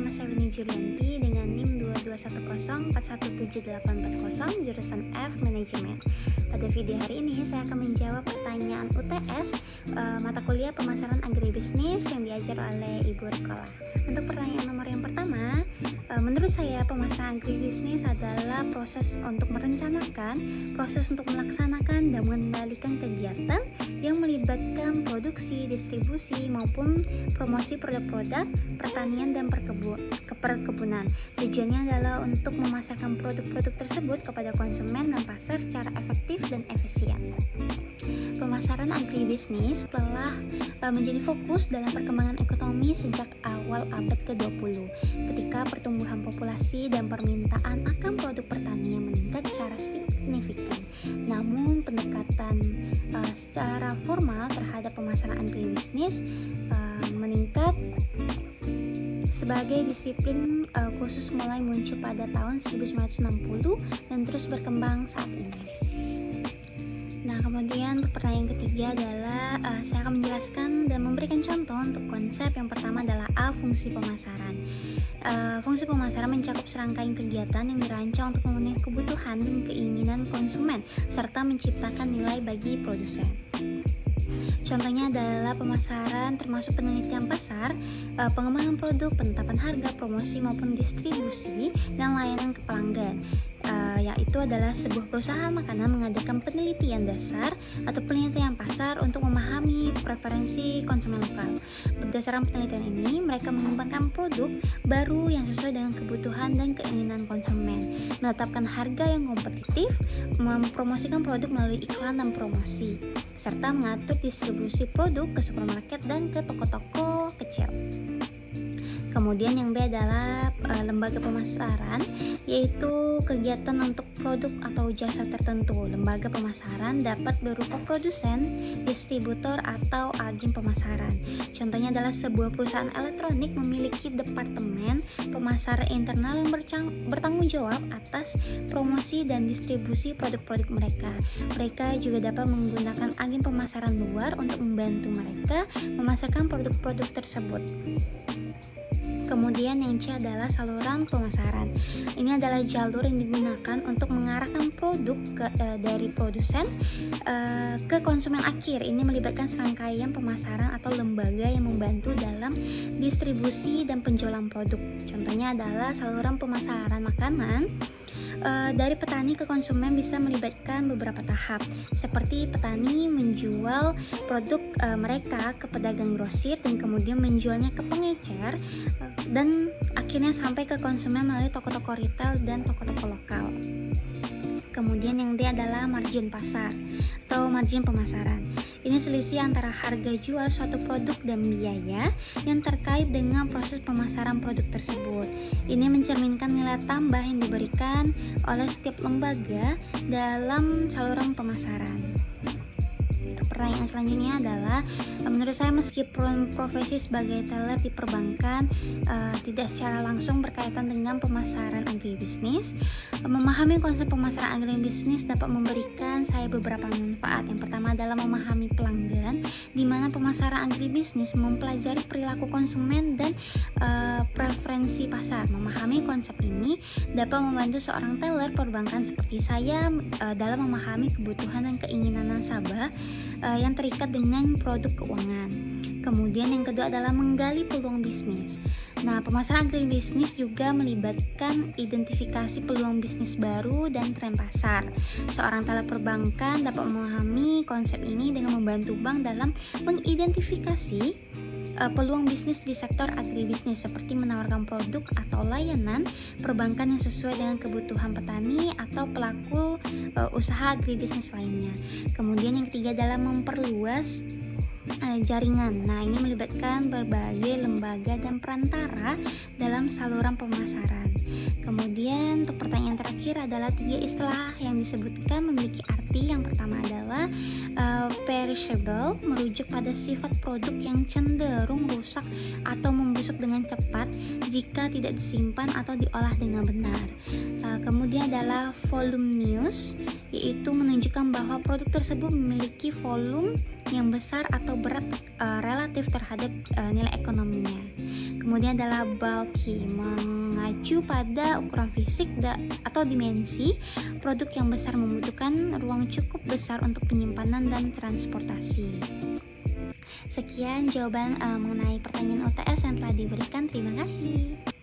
nama saya Winnie Julianti dengan NIM 2210417840 jurusan F Manajemen. Pada video hari ini saya akan menjawab pertanyaan UTS mata kuliah pemasaran agribisnis yang diajar oleh Ibu Rikola. Untuk pertanyaan nomor yang pertama, menurut saya pemasaran agribisnis adalah proses untuk merencanakan, proses untuk melaksanakan dan mengendalikan kegiatan yang melibatkan produksi, distribusi maupun promosi produk-produk pertanian dan perkebunan. Tujuannya adalah untuk memasarkan produk-produk tersebut kepada konsumen dan pasar secara efektif dan efisien. Pemasaran agribisnis telah menjadi fokus dalam perkembangan ekonomi sejak awal abad ke-20 ketika pertumbuhan populasi dan permintaan akan produk pertanian meningkat secara signifikan. Namun pendekatan secara formal terhadap pemasaran agribisnis meningkat sebagai disiplin khusus mulai muncul pada tahun 1960 dan terus berkembang saat ini. Nah, kemudian untuk pertanyaan ketiga adalah saya akan menjelaskan dan memberikan contoh untuk konsep yang pertama adalah A. Fungsi pemasaran. Fungsi pemasaran mencakup serangkaian kegiatan yang dirancang untuk memenuhi kebutuhan dan keinginan konsumen serta menciptakan nilai bagi produsen. Contohnya adalah pemasaran termasuk penelitian pasar, pengembangan produk, penetapan harga, promosi maupun distribusi, dan layanan ke pelanggan. Yaitu adalah sebuah perusahaan makanan mengadakan penelitian dasar atau penelitian pasar untuk memahami preferensi konsumen lokal. Berdasarkan penelitian ini, mereka mengembangkan produk baru yang sesuai dengan kebutuhan dan keinginan konsumen, menetapkan harga yang kompetitif, mempromosikan produk melalui iklan dan promosi, serta mengatur distribusi produk ke supermarket dan ke toko-toko kecil. Kemudian yang B adalah lembaga pemasaran, yaitu kegiatan untuk produk atau jasa tertentu. Lembaga pemasaran dapat berupa produsen, distributor, atau agen pemasaran. Contohnya adalah sebuah perusahaan elektronik memiliki departemen pemasaran internal yang bertanggung jawab atas promosi dan distribusi produk-produk mereka. Mereka juga dapat menggunakan agen pemasaran luar untuk membantu mereka memasarkan produk-produk tersebut. Kemudian yang C adalah saluran pemasaran. Ini adalah jalur yang digunakan untuk mengarahkan produk dari produsen ke konsumen akhir. Ini melibatkan serangkaian pemasaran atau lembaga yang membantu dalam distribusi dan penjualan produk. Contohnya adalah saluran pemasaran makanan. Dari petani ke konsumen bisa melibatkan beberapa tahap, seperti petani menjual produk mereka ke pedagang grosir dan kemudian menjualnya ke pengecer dan akhirnya sampai ke konsumen melalui toko-toko retail dan toko-toko lokal. Kemudian yang D adalah margin pasar atau margin pemasaran. Ini selisih antara harga jual suatu produk dan biaya yang terkait dengan proses pemasaran produk tersebut. Ini mencerminkan nilai tambah yang diberikan oleh setiap lembaga dalam saluran pemasaran. Pertanyaan selanjutnya adalah, menurut saya meskipun profesi sebagai teller di perbankan tidak secara langsung berkaitan dengan pemasaran agribisnis, memahami konsep pemasaran agribisnis dapat memberikan saya beberapa manfaat. Yang pertama adalah memahami pelanggan, di mana pemasaran agribisnis mempelajari perilaku konsumen dan preferensi pasar. Memahami konsep ini dapat membantu seorang teller perbankan seperti saya dalam memahami kebutuhan dan keinginan nasabah yang terikat dengan produk keuangan. Kemudian yang kedua adalah menggali peluang bisnis. Nah, pemasaran agribisnis juga melibatkan identifikasi peluang bisnis baru dan tren pasar. Seorang teller perbankan dapat memahami konsep ini dengan membantu bank dalam mengidentifikasi peluang bisnis di sektor agribisnis seperti menawarkan produk atau layanan perbankan yang sesuai dengan kebutuhan petani atau pelaku usaha agribisnis lainnya. Kemudian yang ketiga adalah memperluas jaringan. Nah, ini melibatkan berbagai lembaga dan perantara dalam saluran pemasaran. Kemudian untuk pertanyaan terakhir adalah 3 istilah yang disebutkan memiliki arti. Yang pertama adalah perishable, merujuk pada sifat produk yang cenderung rusak atau membusuk dengan cepat jika tidak disimpan atau diolah dengan benar. Kemudian adalah voluminous, yaitu menunjukkan bahwa produk tersebut memiliki volume yang besar atau berat relatif terhadap nilai ekonominya. Kemudian adalah bulky, mengacu pada ukuran fisik atau dimensi produk yang besar, membutuhkan ruang cukup besar untuk penyimpanan dan transportasi. Sekian jawaban mengenai pertanyaan UTS yang telah diberikan. Terima kasih.